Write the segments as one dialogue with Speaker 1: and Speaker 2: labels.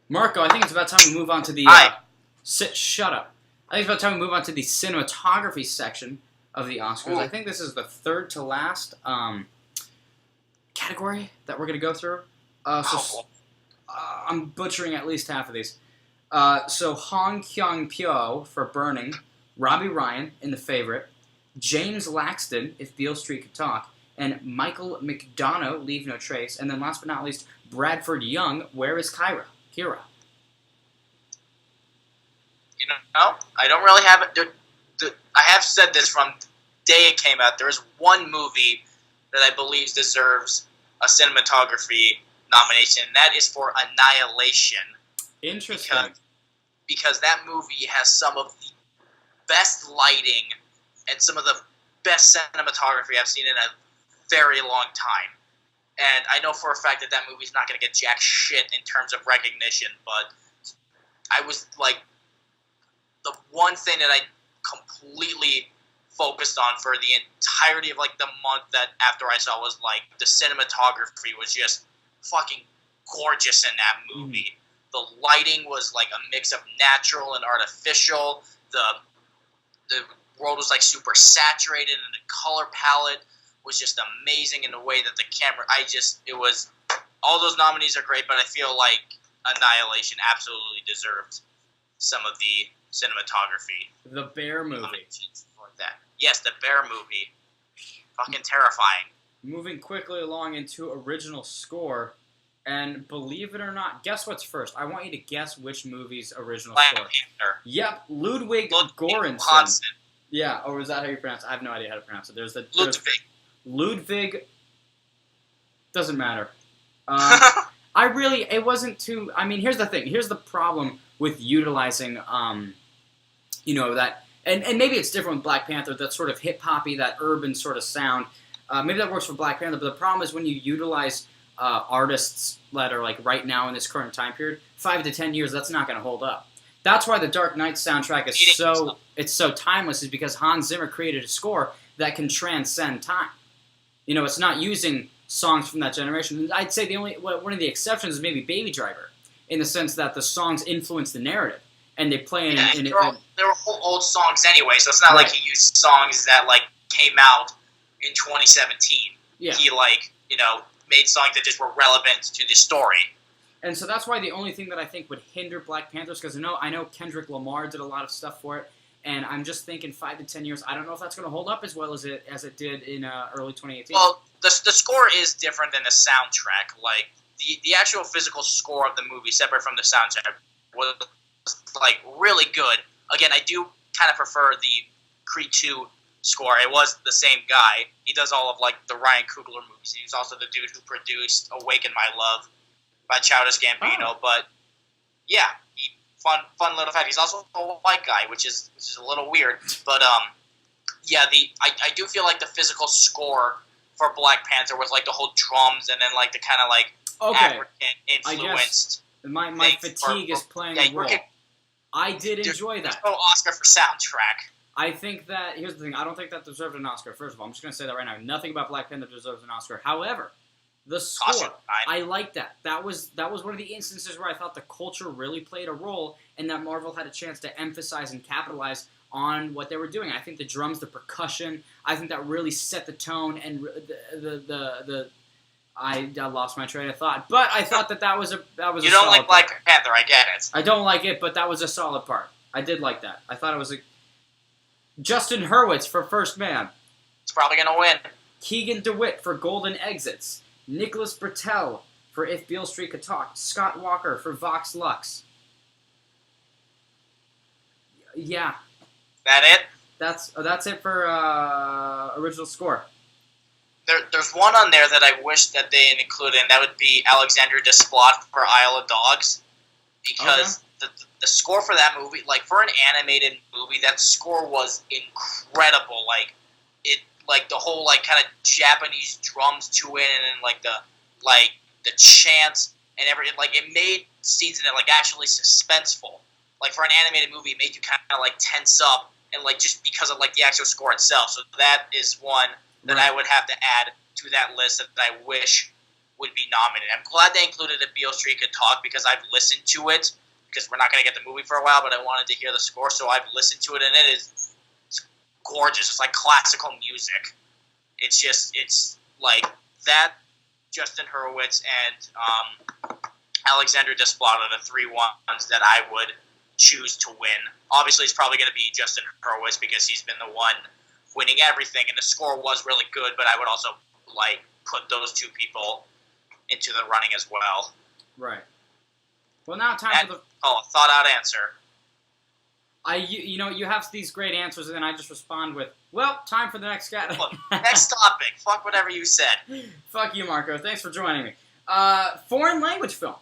Speaker 1: Marco, I think it's about time we move on to the.
Speaker 2: Hi.
Speaker 1: Shut up. I think it's about time we move on to the cinematography section of the Oscars.
Speaker 2: Ooh.
Speaker 1: I think this is the third to last category that we're going to go through. I'm butchering at least half of these. So Hong Kyung-pyo for Burning, Robbie Ryan in The Favorite, James Laxton, If Beale Street Could Talk, and Michael McDonough, Leave No Trace, and then last but not least, Bradford Young, Where is Kira?
Speaker 2: You know, I don't really have it. I have said this from the day it came out. There is one movie that I believe deserves a cinematography nomination, and that is for Annihilation.
Speaker 1: Interesting.
Speaker 2: Because that movie has some of the best lighting and some of the best cinematography I've seen in a very long time. And I know for a fact that movie's not going to get jack shit in terms of recognition, but I was like, the one thing that I completely focused on for the entirety of like the month that after I saw was like the cinematography was just fucking gorgeous in that movie. The lighting was like a mix of natural and artificial. The world was like super saturated, and the color palette was just amazing in the way that the camera. It was all those nominees are great, but I feel like Annihilation absolutely deserved some of the cinematography.
Speaker 1: The Bear movie.
Speaker 2: Like that. Yes, the Bear movie. Fucking terrifying.
Speaker 1: Moving quickly along into original score, and believe it or not, guess what's first? I want you to guess which movie's original
Speaker 2: Black
Speaker 1: score.
Speaker 2: Panther.
Speaker 1: Yep, Ludwig Göransson.
Speaker 2: Hansen.
Speaker 1: Yeah, or is that how you pronounce it? I have no idea how to pronounce it. There's Ludwig. Doesn't matter. It wasn't too. I mean, here's the thing. Here's the problem with utilizing, that, and maybe it's different with Black Panther. That sort of hip hoppy, that urban sort of sound. Maybe that works for Black Panther. But the problem is when you utilize artists that are like right now in this current time period, 5 to 10 years, that's not going to hold up. That's why the Dark Knight soundtrack is so timeless. Is because Hans Zimmer created a score that can transcend time. It's not using songs from that generation. I'd say one of the exceptions is maybe Baby Driver, in the sense that the songs influence the narrative, and they play
Speaker 2: they were old songs anyway, so it's not like he used songs that like came out in 2017.
Speaker 1: Yeah.
Speaker 2: He made songs that just were relevant to the story.
Speaker 1: And so that's why the only thing that I think would hinder Black Panthers, because I know Kendrick Lamar did a lot of stuff for it, and I'm just thinking 5 to 10 years, I don't know if that's going to hold up as well as it did in early 2018.
Speaker 2: Well, the score is different than the soundtrack. Like, the actual physical score of the movie, separate from the soundtrack, was, like, really good. Again, I do kind of prefer the Creed 2 score. It was the same guy. He does all of, like, the Ryan Coogler movies. He was also the dude who produced Awaken My Love by Childish Gambino.
Speaker 1: Oh.
Speaker 2: But, yeah, fun little fact. He's also a white guy, which is a little weird. But, yeah, I do feel like the physical score for Black Panther was like the whole drums and then like the kind of like African influenced.
Speaker 1: My fatigue is playing a role. I did enjoy that.
Speaker 2: No Oscar for soundtrack.
Speaker 1: I think that here's the thing. I don't think that deserved an Oscar. First of all, I'm just going to say that right now. Nothing about Black Panther deserves an Oscar. However, the score, I like that. That was one of the instances where I thought the culture really played a role, and that Marvel had a chance to emphasize and capitalize on what they were doing. I think the drums, the percussion, I think that really set the tone, and I lost my train of thought. But I thought that was a
Speaker 2: You don't like Black Panther, I get it.
Speaker 1: I don't like it, but that was a solid part. I did like that. I thought it was Justin Hurwitz for First Man.
Speaker 2: It's probably going to win.
Speaker 1: Keegan DeWitt for Golden Exits. Nicholas Bertel for If Beale Street Could Talk. Scott Walker for Vox Lux. Yeah.
Speaker 2: That it?
Speaker 1: That's it for original score.
Speaker 2: There's one on there that I wish that they had included, and that would be Alexandre Desplat for Isle of Dogs, because the score for that movie, like for an animated movie, that score was incredible. Like the whole like kind of Japanese drums to it, and then like the chants and everything. Like it made scenes in it like actually suspenseful. Like for an animated movie, it made you kind of like tense up, and like just because of like the actual score itself. So that is one that I would have to add to that list that I wish would be nominated. I'm glad they included a Beale Street Could Talk because I've listened to it, because we're not going to get the movie for a while, but I wanted to hear the score, so I've listened to it, and it's gorgeous. It's like classical music. It's like that, Justin Hurwitz, and Alexander Desplat are the 3 ones that I would choose to win. Obviously, it's probably going to be Justin Hurwitz because he's been the one winning everything, and the score was really good, but I would also put those 2 people into the running as well.
Speaker 1: Right. Well, now time for the...
Speaker 2: Oh, thought-out answer.
Speaker 1: You have these great answers, and then I just respond with, well, time for the next guy.
Speaker 2: Next topic. Fuck whatever you said.
Speaker 1: Fuck you, Marco. Thanks for joining me. Foreign language film.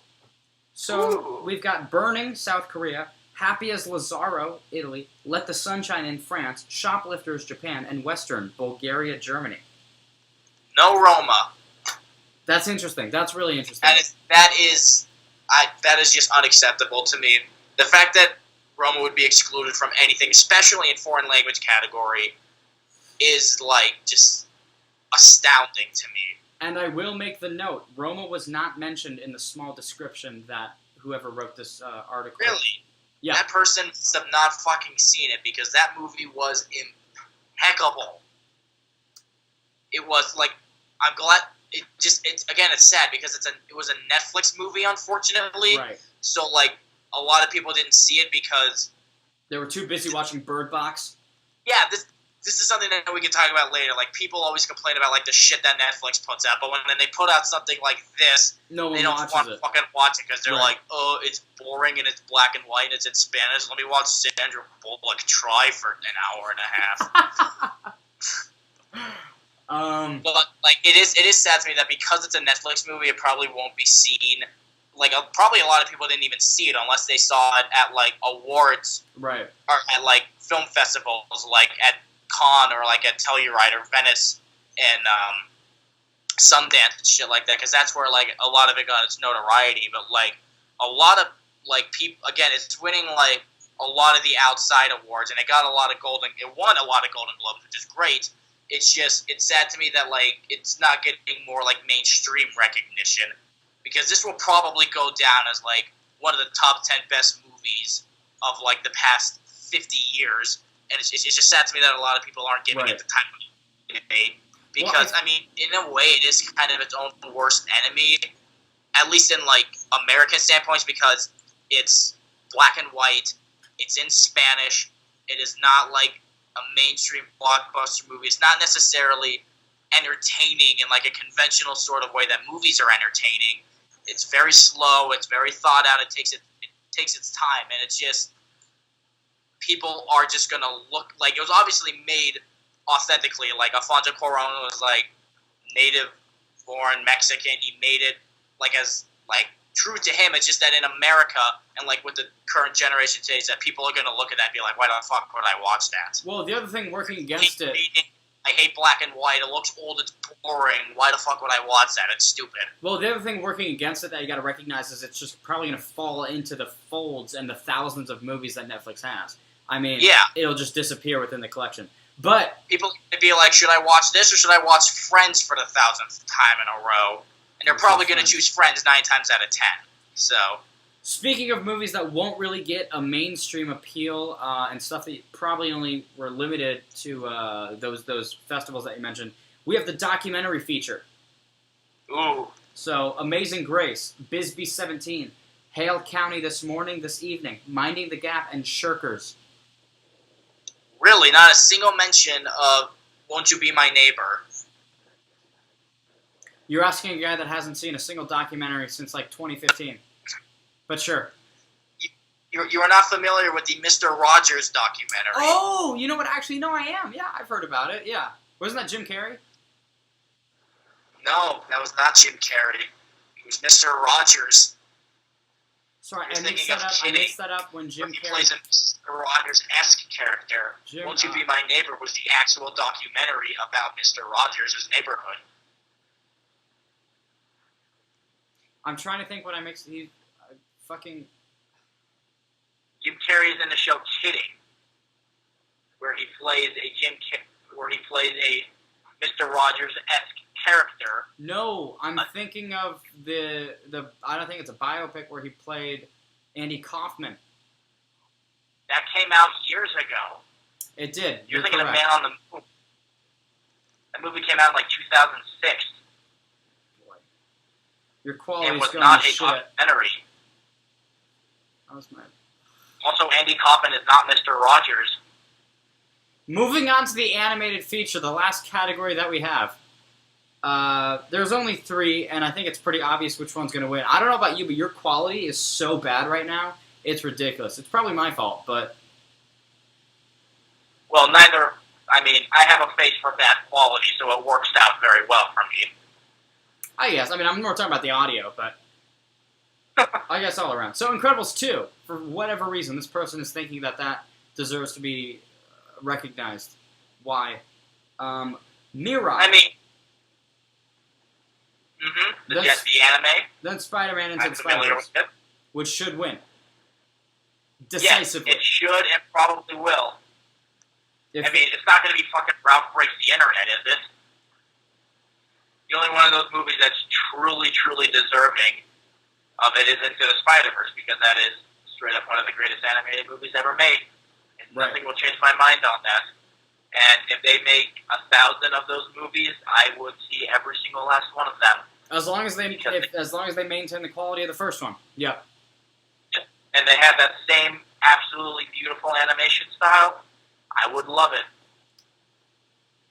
Speaker 1: So we've got Burning, South Korea, Happy as Lazaro, Italy, Let the Sunshine In, France, Shoplifters, Japan, and Western, Bulgaria, Germany.
Speaker 2: No Roma.
Speaker 1: That's interesting. That's really interesting.
Speaker 2: That is just unacceptable to me. The fact that Roma would be excluded from anything, especially in foreign language category, is just astounding to me.
Speaker 1: And I will make the note, Roma was not mentioned in the small description that whoever wrote this article...
Speaker 2: Really?
Speaker 1: Yeah.
Speaker 2: That person must have not fucking seen it, because that movie was impeccable. It was, I'm glad... It's sad, because it was a Netflix movie, unfortunately.
Speaker 1: Right. So,
Speaker 2: a lot of people didn't see it because...
Speaker 1: They were too busy watching Bird Box?
Speaker 2: Yeah, this is something that we can talk about later. People always complain about, the shit that Netflix puts out, but when they put out something like this, they don't want to fucking watch it because they're like, oh, it's boring and it's black and white and it's in Spanish. Let me watch Sandra Bullock try for an hour and a half. But, it is sad to me that because it's a Netflix movie, it probably won't be seen. Probably a lot of people didn't even see it unless they saw it at, awards.
Speaker 1: Right.
Speaker 2: Or at, film festivals, at Cannes or, at Telluride or Venice and Sundance and shit like that, because that's where, a lot of it got its notoriety. But, a lot of, people... Again, it's winning, a lot of the outside awards, and it won a lot of Golden Globes, which is great. It's sad to me that, it's not getting more, mainstream recognition. Because this will probably go down as, one of the top 10 best movies of, the past 50 years. And it's just sad to me that a lot of people aren't giving it the time it made. Because, in a way, it is kind of its own worst enemy. At least in, American standpoints, because it's black and white. It's in Spanish. It is not, a mainstream blockbuster movie. It's not necessarily entertaining in, a conventional sort of way that movies are entertaining. It's very slow. It's very thought out. It takes its time, and it's just people are just gonna look it was obviously made authentically. Alfonso Cuarón was native-born Mexican. He made it as true to him. It's just that in America and with the current generation today, is that people are gonna look at that and be like, "Why the fuck would I watch that?"
Speaker 1: Well, the other thing working against it.
Speaker 2: I hate black and white. It looks old. It's boring. Why the fuck would I watch that? It's stupid.
Speaker 1: Well, the other thing working against it that you got to recognize is it's just probably going to fall into the folds and the thousands of movies that Netflix has. It'll just disappear within the collection. But
Speaker 2: people would be like, should I watch this or should I watch Friends for the 1000th time in a row? And they're probably going to choose Friends 9 times out of 10. So...
Speaker 1: Speaking of movies that won't really get a mainstream appeal and stuff that probably only were limited to those festivals that you mentioned, we have the documentary feature.
Speaker 2: Ooh.
Speaker 1: So, Amazing Grace, Bisbee 17, Hale County This Morning, This Evening, Minding the Gap, and Shirkers.
Speaker 2: Really? Not a single mention of Won't You Be My Neighbor?
Speaker 1: You're asking a guy that hasn't seen a single documentary since 2015. But sure.
Speaker 2: You are not familiar with the Mr. Rogers documentary.
Speaker 1: Oh, you know what? Actually, no, I am. Yeah, I've heard about it. Yeah. Wasn't that Jim Carrey?
Speaker 2: No, that was not Jim Carrey. It was Mr. Rogers.
Speaker 1: Sorry, I mixed that up when Jim Carrey...
Speaker 2: plays a Mr. Rogers-esque character. Won't You Be My Neighbor was the actual documentary about Mr. Rogers' neighborhood.
Speaker 1: I'm trying to think what I mixed... Fucking...
Speaker 2: Jim Carrey is in the show Kidding, where he plays a Mr. Rogers-esque character.
Speaker 1: No, I'm thinking of the. I don't think it's a biopic where he played Andy Kaufman.
Speaker 2: That came out years ago.
Speaker 1: It did.
Speaker 2: You're thinking
Speaker 1: correct.
Speaker 2: of Man on the Moon. That movie came out in like 2006.
Speaker 1: Your quality
Speaker 2: It
Speaker 1: is
Speaker 2: was
Speaker 1: going
Speaker 2: not
Speaker 1: to
Speaker 2: a
Speaker 1: shit.
Speaker 2: documentary.
Speaker 1: That was my...
Speaker 2: Also, Andy Kaufman is not Mr. Rogers.
Speaker 1: Moving on to the animated feature, the last category that we have. There's only 3, and I think it's pretty obvious which one's going to win. I don't know about you, but your quality is so bad right now, it's ridiculous. It's probably my fault, but...
Speaker 2: Well, neither... I mean, I have a face for bad quality, so it works out very well for me.
Speaker 1: I guess. I mean, I'm more talking about the audio, but... I guess all around. So, Incredibles 2. For whatever reason, this person is thinking that that deserves to be recognized. Why? Mirai.
Speaker 2: I mean... The anime.
Speaker 1: Then Spider-Man Into
Speaker 2: I'm
Speaker 1: the
Speaker 2: familiar
Speaker 1: Spider-Verse,
Speaker 2: with it.
Speaker 1: which should win.
Speaker 2: Yes,
Speaker 1: Decisively.
Speaker 2: it should and probably will.
Speaker 1: If,
Speaker 2: I mean, it's not going to be fucking Ralph Breaks the Internet, is it? The only one of those movies that's truly, truly deserving of it is Into the Spider-Verse, because that is straight up one of the greatest animated movies ever made. And
Speaker 1: Right.
Speaker 2: nothing will change my mind on that. And if they make 1,000 of those movies, I would see every single last one of them.
Speaker 1: as long as they maintain the quality of the first one. Yep.
Speaker 2: And they have that same absolutely beautiful animation style, I would love it.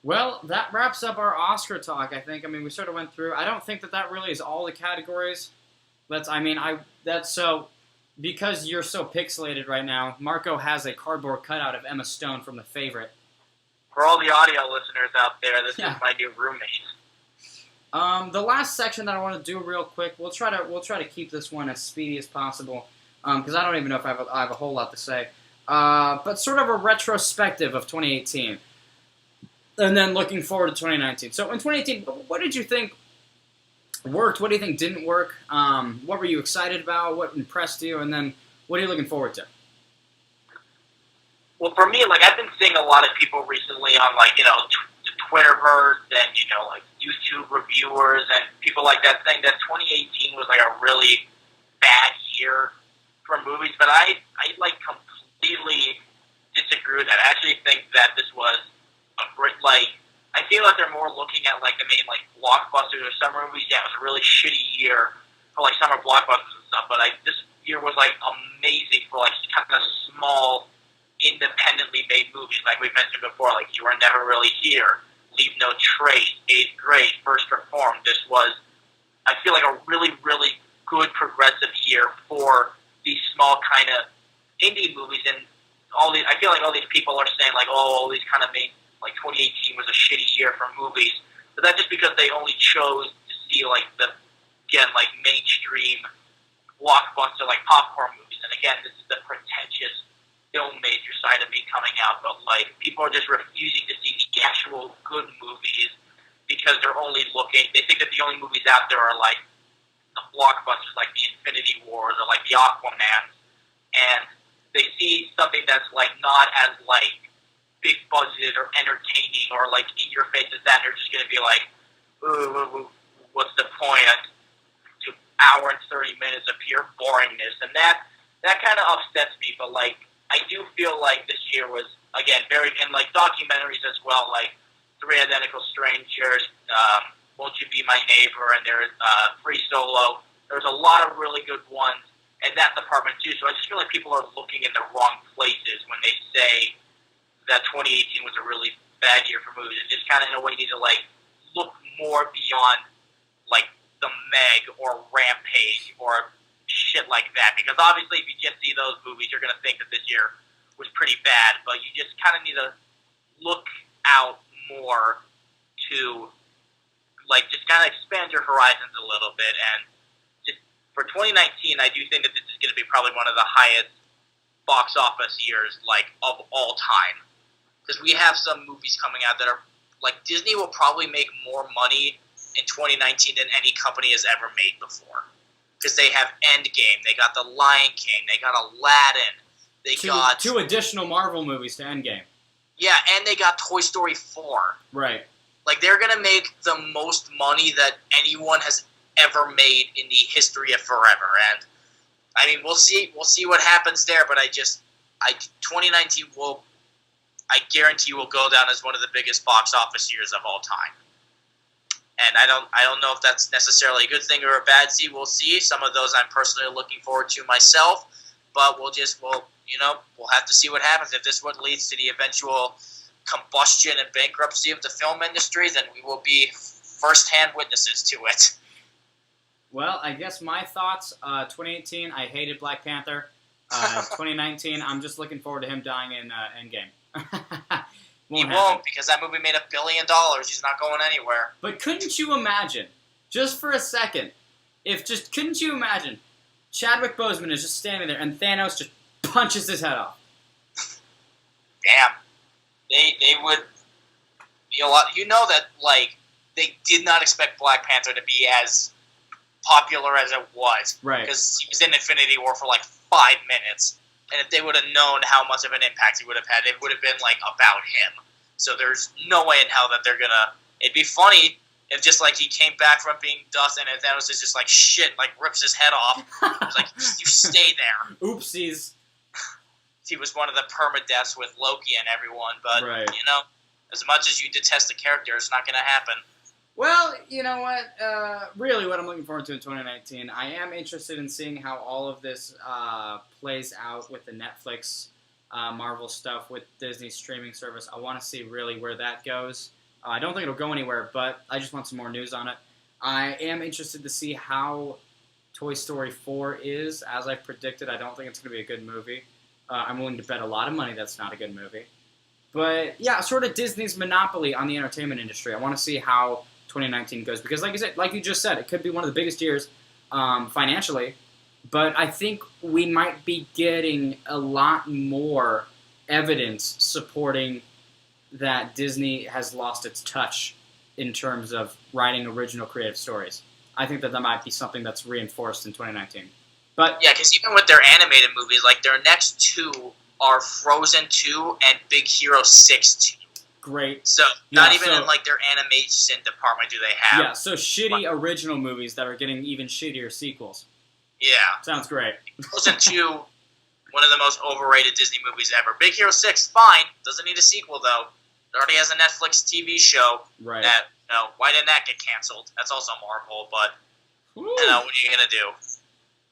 Speaker 1: Well, that wraps up our Oscar talk, I think. I mean, we sort of went through. I don't think that really is all the categories. So, because you're so pixelated right now, Marco has a cardboard cutout of Emma Stone from The Favorite.
Speaker 2: For all the audio listeners out there, this
Speaker 1: Yeah.
Speaker 2: is my new roommate.
Speaker 1: The last section that I want to do real quick, we'll try to keep this one as speedy as possible, because I don't even know if I have a whole lot to say. But sort of a retrospective of 2018. And then looking forward to 2019. So in 2018, what did you think worked? What do you think didn't work? What were you excited about? What impressed you? And then what are you looking forward to?
Speaker 2: Well, for me, like, I've been seeing a lot of people recently on, like, you know, Twitterverse and, you know, like, YouTube reviewers and people like that saying that 2018 was, like, a really bad year for movies. But I like, completely disagree with that. I actually think that this was a great, like, I feel like they're more looking at, like, the main, like, blockbusters or summer movies. Yeah, it was a really shitty year for, like, summer blockbusters and stuff, but, like, this year was, like, amazing for, like, kind of small, independently made movies, like we mentioned before, like You Were Never Really Here, Leave No Trace, 8th Grade, First Reformed. This was, I feel like, a really, really good progressive year for these small kind of indie movies, and I feel like all these people are saying, like, oh, all these kind of made, like, 2018 was a shitty year for movies, but that's just because they only chose to see, like, like, mainstream blockbuster, like, popcorn movies, and again, this is the pretentious film major side of me coming out, but, like, people are just refusing to see the actual good movies because they're only looking, they think that the only movies out there are, like, the blockbusters, like the Infinity Wars or, like, the Aquaman, and they see something that's, like, not as, like, big budget or entertaining or, like, in your face as that, and they're just going to be like, ooh, what's the point? To hour and 30 minutes of pure boringness, and that kind of upsets me, but, like, I do feel like this year was, again, very, and, like, documentaries as well, like Three Identical Strangers, Won't You Be My Neighbor, and there's Free Solo. There's a lot of really good ones in that department, too, so I just feel like people are looking in the wrong places when they say that 2018 was a really bad year for movies, and just kind of, in a way, need to, like, look more beyond, like, The Meg or Rampage or shit like that, because obviously if you just see those movies, you're going to think that this year was pretty bad, but you just kind of need to look out more to, like, just kind of expand your horizons a little bit, and just for 2019, I do think that this is going to be probably one of the highest box office years, like, of all time, because we have some movies coming out that are, like, Disney will probably make more money in 2019 than any company has ever made before. Because they have Endgame, they got The Lion King, they got Aladdin, they got...
Speaker 1: Two additional Marvel movies to Endgame.
Speaker 2: Yeah, and they got Toy Story 4.
Speaker 1: Right.
Speaker 2: Like, they're gonna make the most money that anyone has ever made in the history of forever. And I mean, we'll see what happens there. But 2019 I guarantee will go down as one of the biggest box office years of all time. And I don't know if that's necessarily a good thing or a bad thing. We'll see. Some of those I'm personally looking forward to myself, but we'll have to see what happens. If this what leads to the eventual combustion and bankruptcy of the film industry, then we will be first-hand witnesses to it.
Speaker 1: Well, I guess my thoughts, 2018, I hated Black Panther. 2019, I'm just looking forward to him dying in Endgame.
Speaker 2: He won't, because that movie made $1 billion. He's not going anywhere.
Speaker 1: But couldn't you imagine, just for a second, couldn't you imagine Chadwick Boseman is just standing there and Thanos just punches his head off?
Speaker 2: Damn. They would be a lot. You know that, like, they did not expect Black Panther to be as popular as it was.
Speaker 1: Right.
Speaker 2: Because he was in Infinity War for, like, 5 minutes. And if they would have known how much of an impact he would have had, it would have been, like, about him. So there's no way in hell that they're gonna... It'd be funny if just, like, he came back from being dust and Thanos is just like, shit, like, rips his head off. It's like, you stay there.
Speaker 1: Oopsies.
Speaker 2: He was one of the permadeaths with Loki and everyone, but,
Speaker 1: right.
Speaker 2: You know, as much as you detest the character, it's not gonna happen.
Speaker 1: Well, you know what? Really what I'm looking forward to in 2019, I am interested in seeing how all of this plays out with the Netflix Marvel stuff with Disney's streaming service. I want to see really where that goes. I don't think it'll go anywhere, but I just want some more news on it. I am interested to see how Toy Story 4 is. As I've predicted, I don't think it's going to be a good movie. I'm willing to bet a lot of money that's not a good movie. But, yeah, sort of Disney's monopoly on the entertainment industry. I want to see how 2019 goes, because like you just said, it could be one of the biggest years financially, but I think we might be getting a lot more evidence supporting that Disney has lost its touch in terms of writing original creative stories. I think that might be something that's reinforced in 2019. But
Speaker 2: yeah, because even with their animated movies, like, their next two are Frozen 2 and Big Hero 6 2.
Speaker 1: Great.
Speaker 2: So, not even in, like, their animation department do they have.
Speaker 1: Yeah, so shitty original movies that are getting even shittier sequels.
Speaker 2: Yeah.
Speaker 1: Sounds great.
Speaker 2: Frozen 2, one of the most overrated Disney movies ever. Big Hero 6, fine. Doesn't need a sequel, though. It already has a Netflix TV show.
Speaker 1: Right.
Speaker 2: That, why didn't that get canceled? That's also Marvel, but, what are you going to do?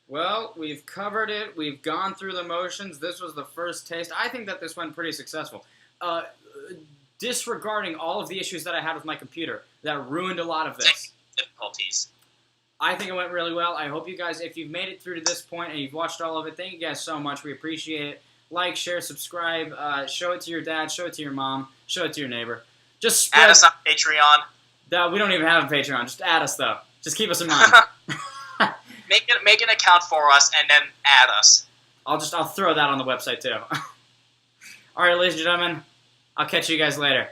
Speaker 1: Well, we've covered it. We've gone through the motions. This was the first taste. I think that this went pretty successful. Disregarding all of the issues that I had with my computer that ruined a lot of this.
Speaker 2: Difficulties.
Speaker 1: I think it went really well. I hope you guys, if you've made it through to this point and you've watched all of it, thank you guys so much. We appreciate it. Like, share, subscribe. Show it to your dad. Show it to your mom. Show it to your neighbor. Just spread.
Speaker 2: Add us on Patreon.
Speaker 1: We don't even have a Patreon. Just add us, though. Just keep us in mind.
Speaker 2: Make an account for us and then add us.
Speaker 1: I'll throw that on the website, too. All right, ladies and gentlemen. I'll catch you guys later.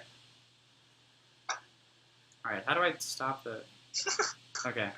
Speaker 1: Alright, how do I stop the... Okay.